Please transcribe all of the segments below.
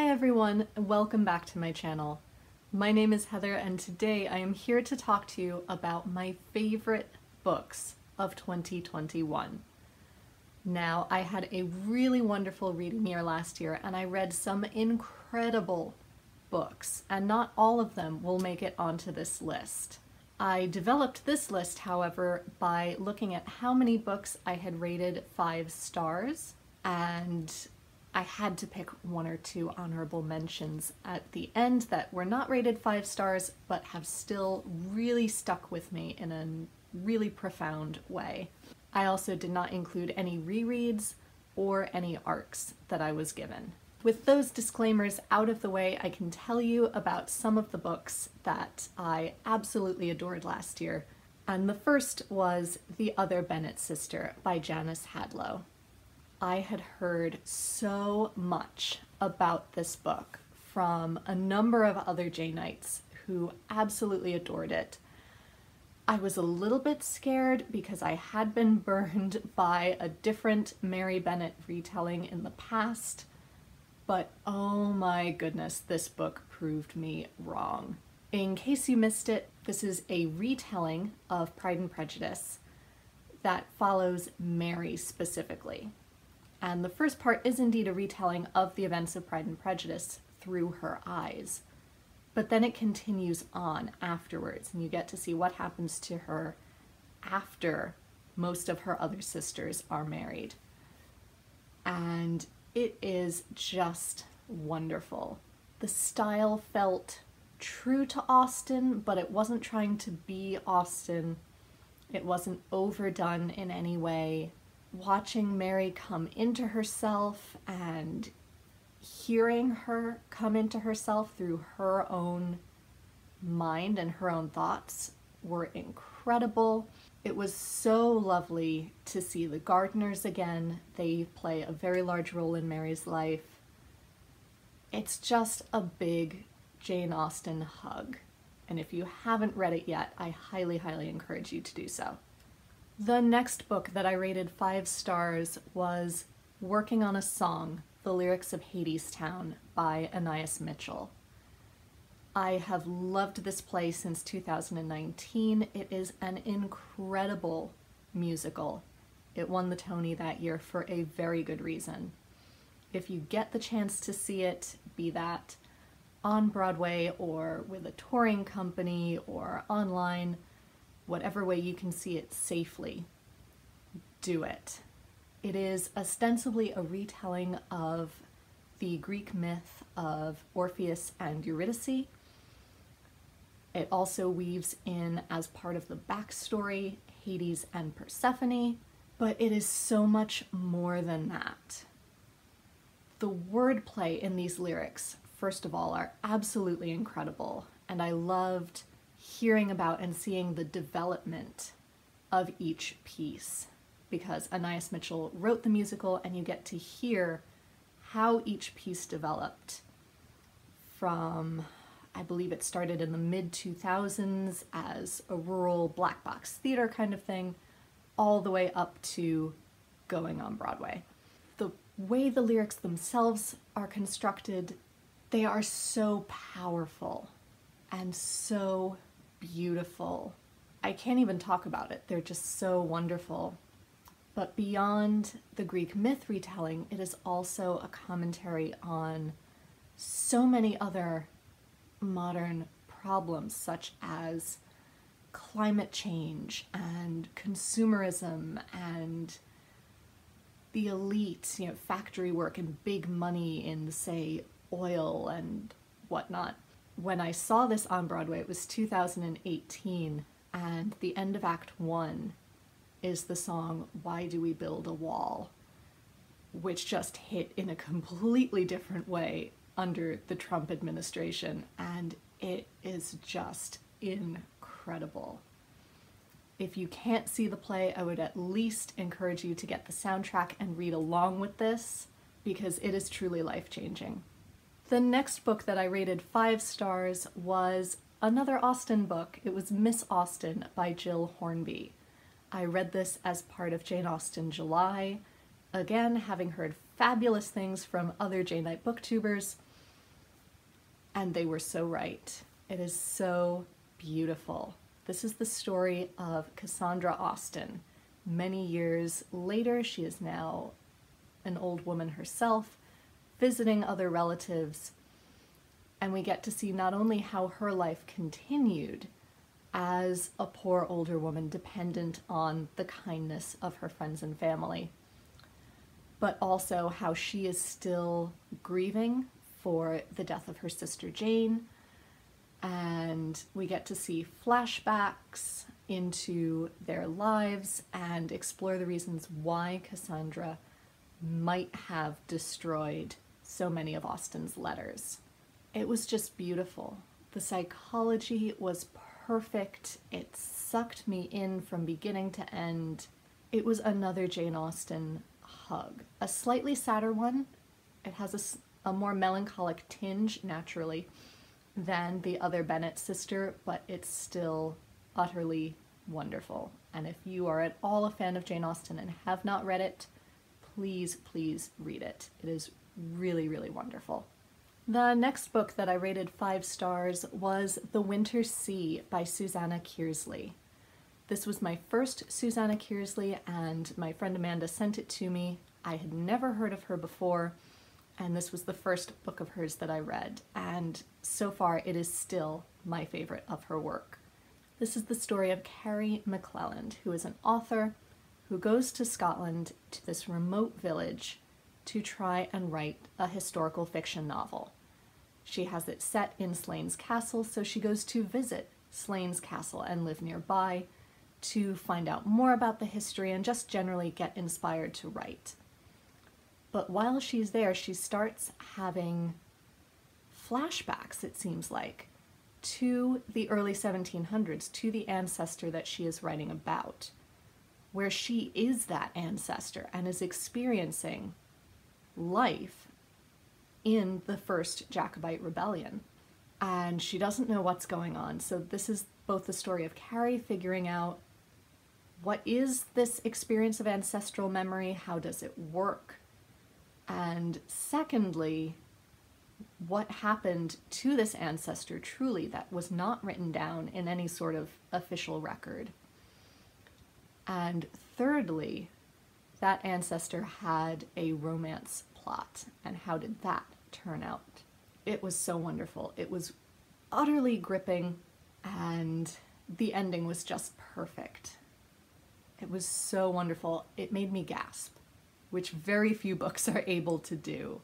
Hi everyone, and welcome back to my channel. My name is Heather and today I am here to talk to you about my favorite books of 2021. Now, I had a really wonderful reading year last year and I read some incredible books, and not all of them will make it onto this list. I developed this list, however, by looking at how many books I had rated 5 stars, and I had to pick 1 or 2 honorable mentions at the end that were not rated 5 stars but have still really stuck with me in a really profound way. I also did not include any rereads or any arcs that I was given. With those disclaimers out of the way, I can tell you about some of the books that I absolutely adored last year, and the first was The Other Bennett Sister by Janice Hadlow. I had heard so much about this book from a number of other Janeites who absolutely adored it. I was a little bit scared because I had been burned by a different Mary Bennett retelling in the past, but oh my goodness, this book proved me wrong. In case you missed it, this is a retelling of Pride and Prejudice that follows Mary specifically. And the first part is indeed a retelling of the events of Pride and Prejudice through her eyes. But then it continues on afterwards, and you get to see what happens to her after most of her other sisters are married. And it is just wonderful. The style felt true to Austen, but it wasn't trying to be Austen. It wasn't overdone in any way. Watching Mary come into herself and hearing her come into herself through her own mind and her own thoughts were incredible. It was so lovely to see the Gardners again. They play a very large role in Mary's life. It's just a big Jane Austen hug, and if you haven't read it yet, I highly, highly encourage you to do so. The next book that I rated 5 stars was Working on a Song, The Lyrics of Hadestown by Anais Mitchell. I have loved this play since 2019. It is an incredible musical. It won the Tony that year for a very good reason. If you get the chance to see it, be that on Broadway or with a touring company or online, whatever way you can see it safely, do it. It is ostensibly a retelling of the Greek myth of Orpheus and Eurydice. It also weaves in, as part of the backstory, Hades and Persephone, but it is so much more than that. The wordplay in these lyrics, first of all, are absolutely incredible, and I loved hearing about and seeing the development of each piece, because Anais Mitchell wrote the musical and you get to hear how each piece developed from, I believe it started in the mid-2000s as a rural black box theater kind of thing, all the way up to going on Broadway. The way the lyrics themselves are constructed, they are so powerful and so beautiful. I can't even talk about it. They're just so wonderful. But beyond the Greek myth retelling, it is also a commentary on so many other modern problems, such as climate change and consumerism and the elite, factory work and big money in, say, oil and whatnot. When I saw this on Broadway, it was 2018, and the end of Act 1 is the song Why Do We Build a Wall, which just hit in a completely different way under the Trump administration, and it is just incredible. If you can't see the play, I would at least encourage you to get the soundtrack and read along with this, because it is truly life-changing. The next book that I rated 5 stars was another Austen book. It was Miss Austen by Jill Hornby. I read this as part of Jane Austen July, again having heard fabulous things from other Janeite booktubers, And they were so right. It is so beautiful. This is the story of Cassandra Austen. Many years later, she is now an old woman herself, visiting other relatives, and we get to see not only how her life continued as a poor older woman dependent on the kindness of her friends and family, but also how she is still grieving for the death of her sister Jane, and we get to see flashbacks into their lives and explore the reasons why Cassandra might have destroyed so many of Austen's letters. It was just beautiful. The psychology was perfect. It sucked me in from beginning to end. It was another Jane Austen hug. A slightly sadder one. It has a more melancholic tinge, naturally, than the other Bennett sister, but it's still utterly wonderful. And if you are at all a fan of Jane Austen and have not read it, please, please read it. It is really, really wonderful. The next book that I rated 5 stars was The Winter Sea by Susanna Kearsley. This was my first Susanna Kearsley, and my friend Amanda sent it to me. I had never heard of her before, and this was the first book of hers that I read, and so far it is still my favorite of her work. This is the story of Carrie McClelland, who is an author who goes to Scotland, to this remote village, to try and write a historical fiction novel. She has it set in Slains Castle, so she goes to visit Slains Castle and live nearby to find out more about the history and just generally get inspired to write. But while she's there, she starts having flashbacks, it seems like, to the early 1700s, to the ancestor that she is writing about, where she is that ancestor and is experiencing life in the first Jacobite rebellion. And she doesn't know what's going on. So this is both the story of Carrie figuring out what is this experience of ancestral memory, how does it work? And secondly, what happened to this ancestor truly that was not written down in any sort of official record? And thirdly, that ancestor had a romance plot, and how did that turn out? It was so wonderful. It was utterly gripping, and the ending was just perfect. It was so wonderful. It made me gasp, which very few books are able to do.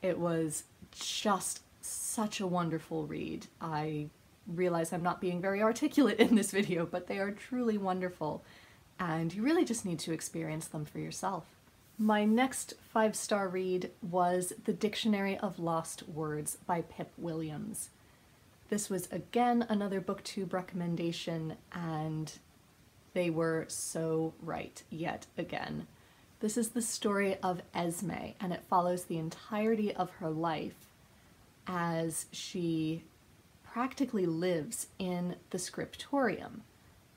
It was just such a wonderful read. I realize I'm not being very articulate in this video, but they are truly wonderful, and you really just need to experience them for yourself. My next 5-star read was The Dictionary of Lost Words by Pip Williams. This was again another BookTube recommendation, and they were so right yet again. This is the story of Esme, and it follows the entirety of her life as she practically lives in the scriptorium,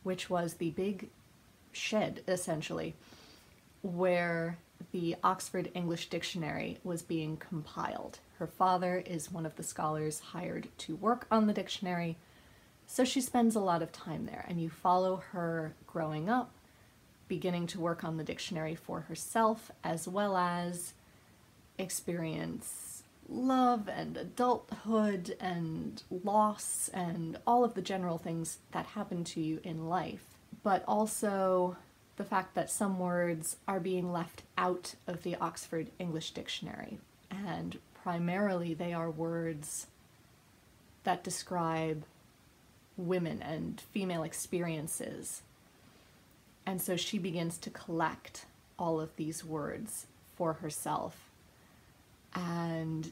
which was the big shed, essentially, where the Oxford English Dictionary was being compiled. Her father is one of the scholars hired to work on the dictionary, so she spends a lot of time there, and you follow her growing up, beginning to work on the dictionary for herself, as well as experience love and adulthood and loss and all of the general things that happen to you in life, but also the fact that some words are being left out of the Oxford English Dictionary, and primarily they are words that describe women and female experiences. And so she begins to collect all of these words for herself. And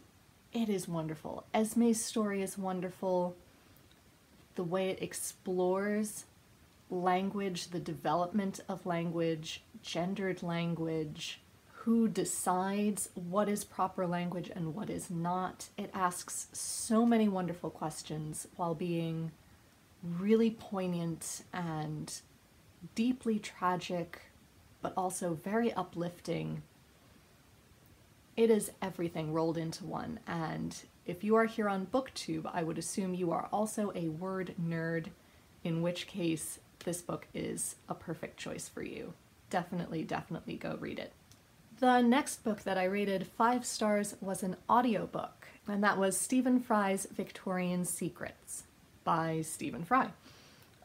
it is wonderful. Esme's story is wonderful. The way it explores language, the development of language, gendered language, who decides what is proper language and what is not. It asks so many wonderful questions while being really poignant and deeply tragic, but also very uplifting. It is everything rolled into one, and if you are here on BookTube, I would assume you are also a word nerd, in which case this book is a perfect choice for you. Definitely, definitely go read it. The next book that I rated 5 stars was an audiobook, and that was Stephen Fry's Victorian Secrets by Stephen Fry,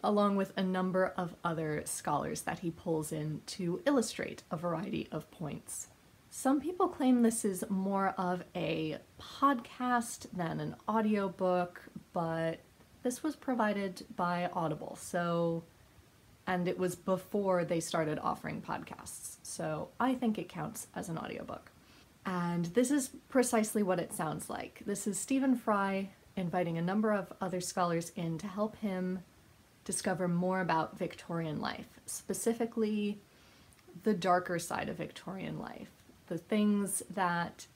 along with a number of other scholars that he pulls in to illustrate a variety of points. Some people claim this is more of a podcast than an audiobook, but this was provided by Audible, and it was before they started offering podcasts, so I think it counts as an audiobook. And this is precisely what it sounds like. This is Stephen Fry inviting a number of other scholars in to help him discover more about Victorian life, specifically the darker side of Victorian life, the things that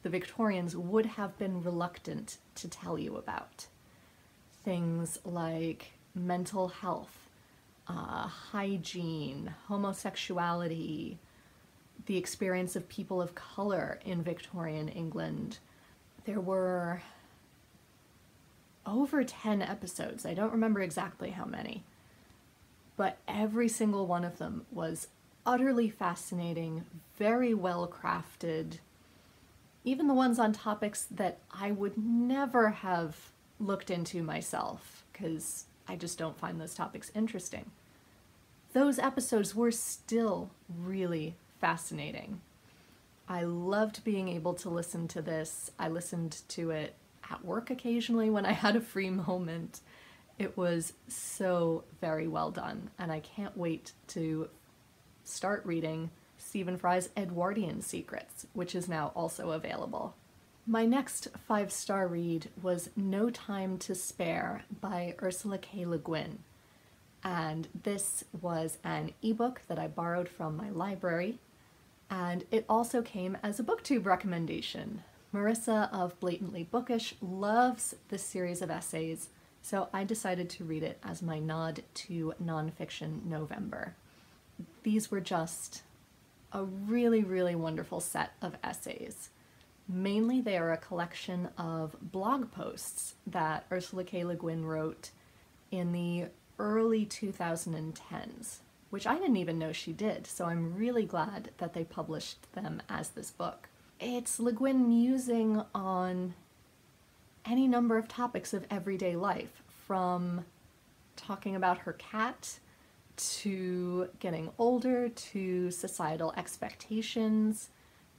the Victorians would have been reluctant to tell you about. Things like mental health, hygiene, homosexuality, the experience of people of color in Victorian England. There were over 10 episodes. I don't remember exactly how many, but every single one of them was utterly fascinating, very well crafted. Even the ones on topics that I would never have looked into myself, because I just don't find those topics interesting. Those episodes were still really fascinating. I loved being able to listen to this. I listened to it at work occasionally when I had a free moment. It was so very well done, and I can't wait to start reading Stephen Fry's Edwardian Secrets, which is now also available. My next 5-star read was No Time to Spare by Ursula K. Le Guin, and this was an ebook that I borrowed from my library, and it also came as a BookTube recommendation. Marissa of Blatantly Bookish loves this series of essays, so I decided to read it as my nod to Nonfiction November. These were just a really, really wonderful set of essays. Mainly they are a collection of blog posts that Ursula K. Le Guin wrote in the early 2010s, which I didn't even know she did, so I'm really glad that they published them as this book. It's Le Guin musing on any number of topics of everyday life, from talking about her cat, to getting older, to societal expectations,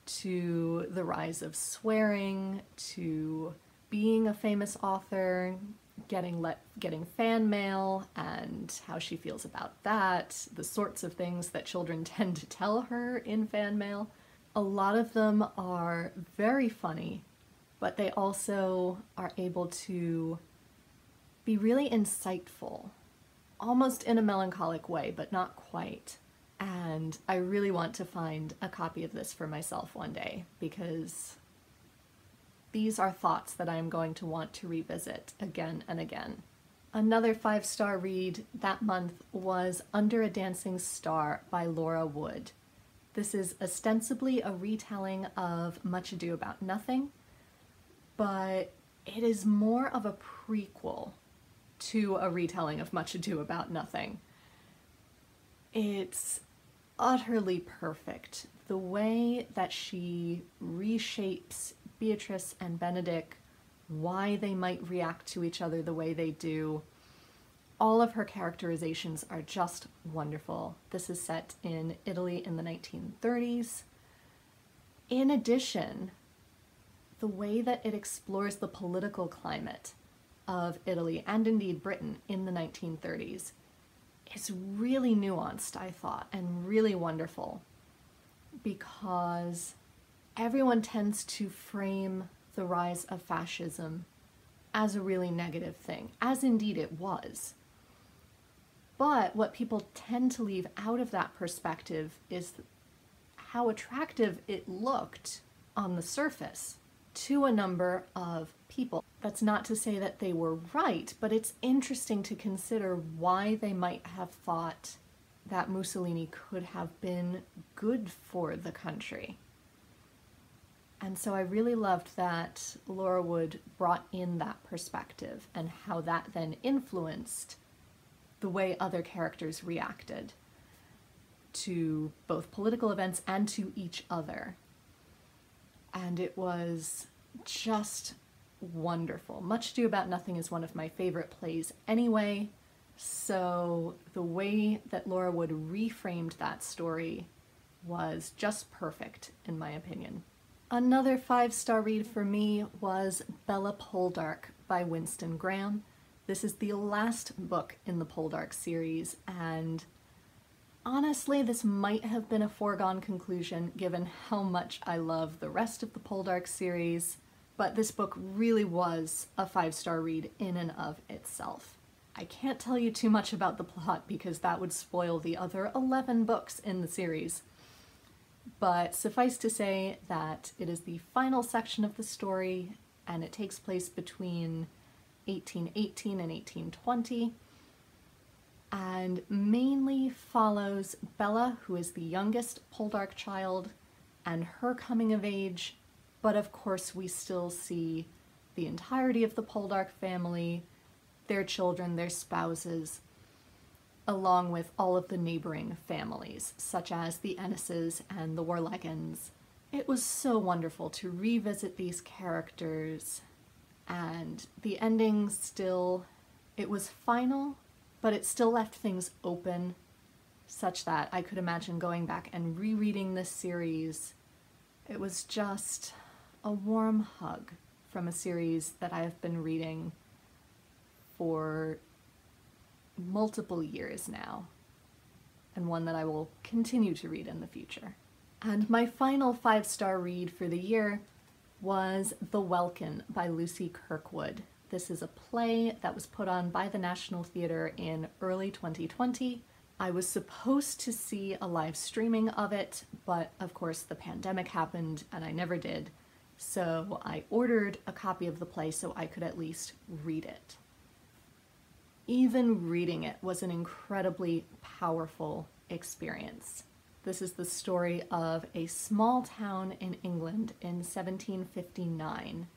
to the rise of swearing, to being a famous author, getting fan mail and how she feels about that, the sorts of things that children tend to tell her in fan mail. A lot of them are very funny, but they also are able to be really insightful, almost in a melancholic way, but not quite. And I really want to find a copy of this for myself one day, because these are thoughts that I'm going to want to revisit again and again. Another 5-star read that month was Under a Dancing Star by Laura Wood. This is ostensibly a retelling of Much Ado About Nothing, but it is more of a prequel to a retelling of Much Ado About Nothing. It's utterly perfect. The way that she reshapes Beatrice and Benedict, why they might react to each other the way they do. All of her characterizations are just wonderful. This is set in Italy in the 1930s. In addition, the way that it explores the political climate of Italy, and indeed Britain, in the 1930s is really nuanced, I thought, and really wonderful, because everyone tends to frame the rise of fascism as a really negative thing, as indeed it was. But what people tend to leave out of that perspective is how attractive it looked on the surface to a number of people. That's not to say that they were right, but it's interesting to consider why they might have thought that Mussolini could have been good for the country. And so I really loved that Laura Wood brought in that perspective and how that then influenced the way other characters reacted to both political events and to each other. And it was just wonderful. Much Ado About Nothing is one of my favorite plays anyway, so the way that Laura Wood reframed that story was just perfect, in my opinion. Another 5-star read for me was Bella Poldark by Winston Graham. This is the last book in the Poldark series, and honestly, this might have been a foregone conclusion given how much I love the rest of the Poldark series, but this book really was a 5-star read in and of itself. I can't tell you too much about the plot because that would spoil the other 11 books in the series, but suffice to say that it is the final section of the story, and it takes place between 1818 and 1820, and mainly follows Bella, who is the youngest Poldark child, and her coming of age, but of course we still see the entirety of the Poldark family, their children, their spouses, along with all of the neighboring families, such as the Ennises and the Warlekens. It was so wonderful to revisit these characters, and the ending still, it was final, but it still left things open, such that I could imagine going back and rereading this series. It was just a warm hug from a series that I have been reading for multiple years now, and one that I will continue to read in the future. And my final 5-star read for the year was The Welken by Lucy Kirkwood. This is a play that was put on by the National Theatre in early 2020. I was supposed to see a live streaming of it, but of course the pandemic happened and I never did, so I ordered a copy of the play so I could at least read it. Even reading it was an incredibly powerful experience. This is the story of a small town in England in 1759,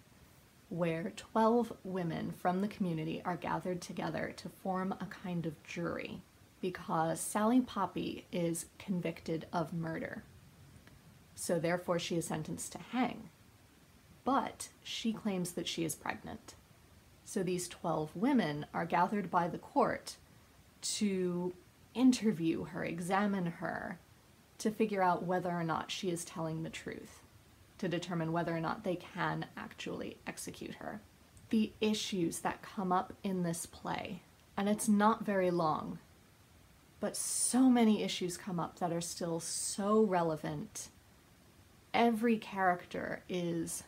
where 12 women from the community are gathered together to form a kind of jury because Sally Poppy is convicted of murder. So therefore she is sentenced to hang. But she claims that she is pregnant. So these 12 women are gathered by the court to interview her, examine her, to figure out whether or not she is telling the truth, to determine whether or not they can actually execute her. The issues that come up in this play, and it's not very long, but so many issues come up that are still so relevant. Every character is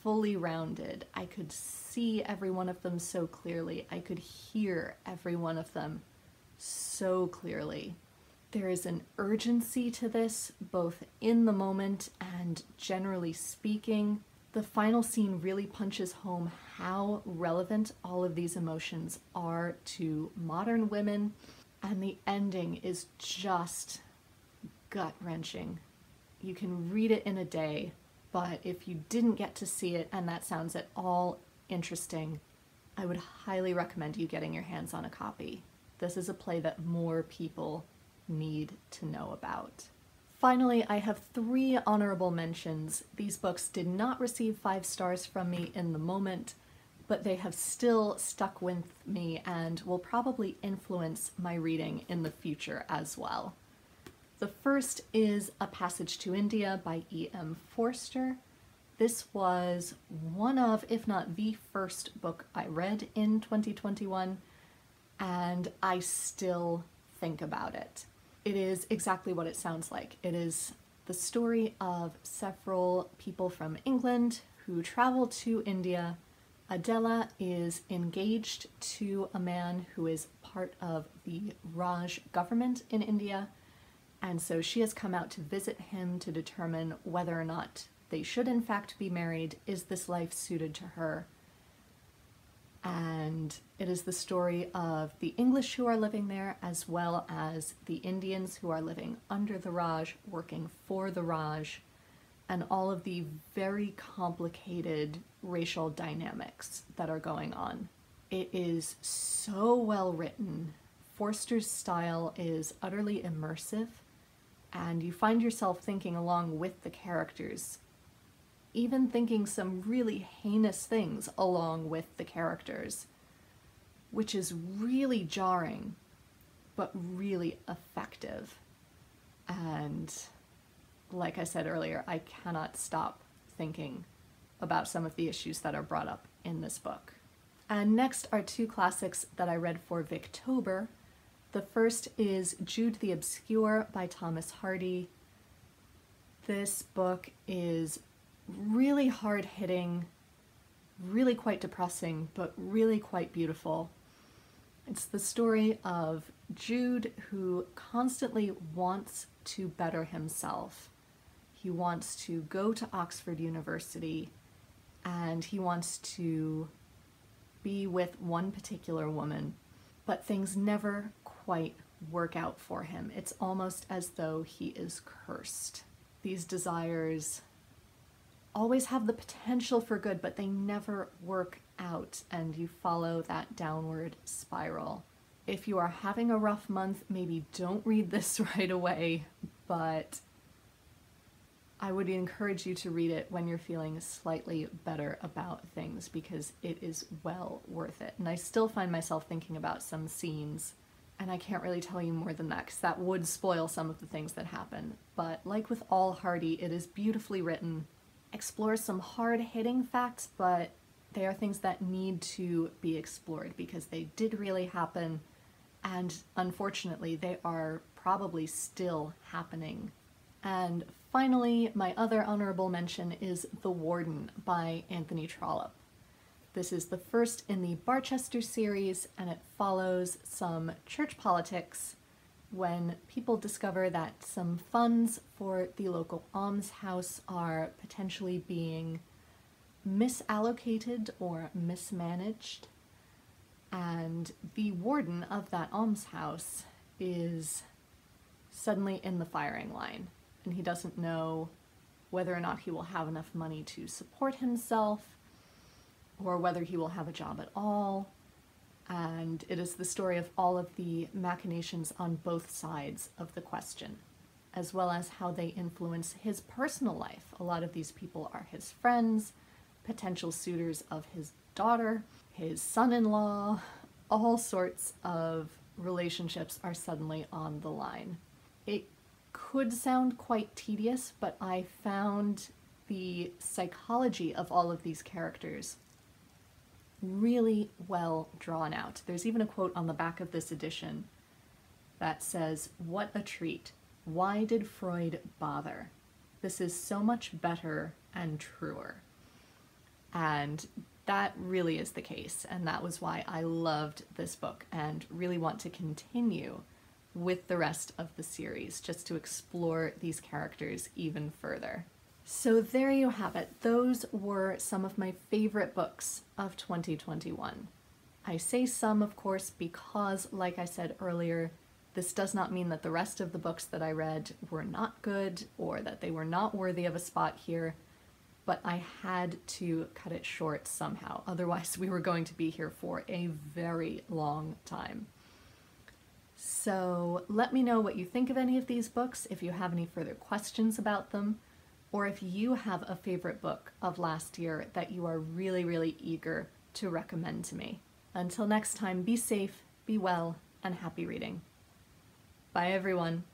fully rounded. I could see every one of them so clearly. I could hear every one of them so clearly. There is an urgency to this, both in the moment and generally speaking. The final scene really punches home how relevant all of these emotions are to modern women, and the ending is just gut-wrenching. You can read it in a day, but if you didn't get to see it and that sounds at all interesting, I would highly recommend you getting your hands on a copy. This is a play that more people need to know about. Finally, I have 3 honorable mentions. These books did not receive 5 stars from me in the moment, but they have still stuck with me and will probably influence my reading in the future as well. The first is A Passage to India by E.M. Forster. This was one of, if not the first book I read in 2021, and I still think about it. It is exactly what it sounds like. It is the story of several people from England who travel to India. Adela is engaged to a man who is part of the Raj government in India, and so she has come out to visit him to determine whether or not they should in fact be married. Is this life suited to her? And it is the story of the English who are living there, as well as the Indians who are living under the Raj, working for the Raj, and all of the very complicated racial dynamics that are going on. It is so well written. Forster's style is utterly immersive, and you find yourself thinking along with the characters, even thinking some really heinous things along with the characters, which is really jarring, but really effective. And like I said earlier, I cannot stop thinking about some of the issues that are brought up in this book. And next are two classics that I read for Victober. The first is Jude the Obscure by Thomas Hardy. This book is really hard-hitting, really quite depressing, but really quite beautiful. It's the story of Jude, who constantly wants to better himself. He wants to go to Oxford University, and he wants to be with one particular woman, but things never quite work out for him. It's almost as though he is cursed. These desires always have the potential for good, but they never work out, and you follow that downward spiral. If you are having a rough month, maybe don't read this right away, but I would encourage you to read it when you're feeling slightly better about things, because it is well worth it. And I still find myself thinking about some scenes, and I can't really tell you more than that, because that would spoil some of the things that happen. But like with all Hardy, it is beautifully written, explores some hard-hitting facts, but they are things that need to be explored because they did really happen, and unfortunately they are probably still happening. And finally, my other honorable mention is The Warden by Anthony Trollope. This is the first in the Barchester series, and it follows some church politics when people discover that some funds for the local almshouse are potentially being misallocated or mismanaged, and the warden of that almshouse is suddenly in the firing line, and he doesn't know whether or not he will have enough money to support himself or whether he will have a job at all. And it is the story of all of the machinations on both sides of the question, as well as how they influence his personal life. A lot of these people are his friends, potential suitors of his daughter, his son-in-law. All sorts of relationships are suddenly on the line. It could sound quite tedious, but I found the psychology of all of these characters really well drawn out. There's even a quote on the back of this edition that says, "What a treat. Why did Freud bother? This is so much better and truer." And that really is the case, and that was why I loved this book and really want to continue with the rest of the series, just to explore these characters even further. So there you have it. Those were some of my favorite books of 2021. I say some, of course, because, like I said earlier, this does not mean that the rest of the books that I read were not good or that they were not worthy of a spot here, but I had to cut it short somehow. Otherwise, we were going to be here for a very long time. So let me know what you think of any of these books, if you have any further questions about them, or if you have a favorite book of last year that you are really, really eager to recommend to me. Until next time, be safe, be well, and happy reading. Bye, everyone.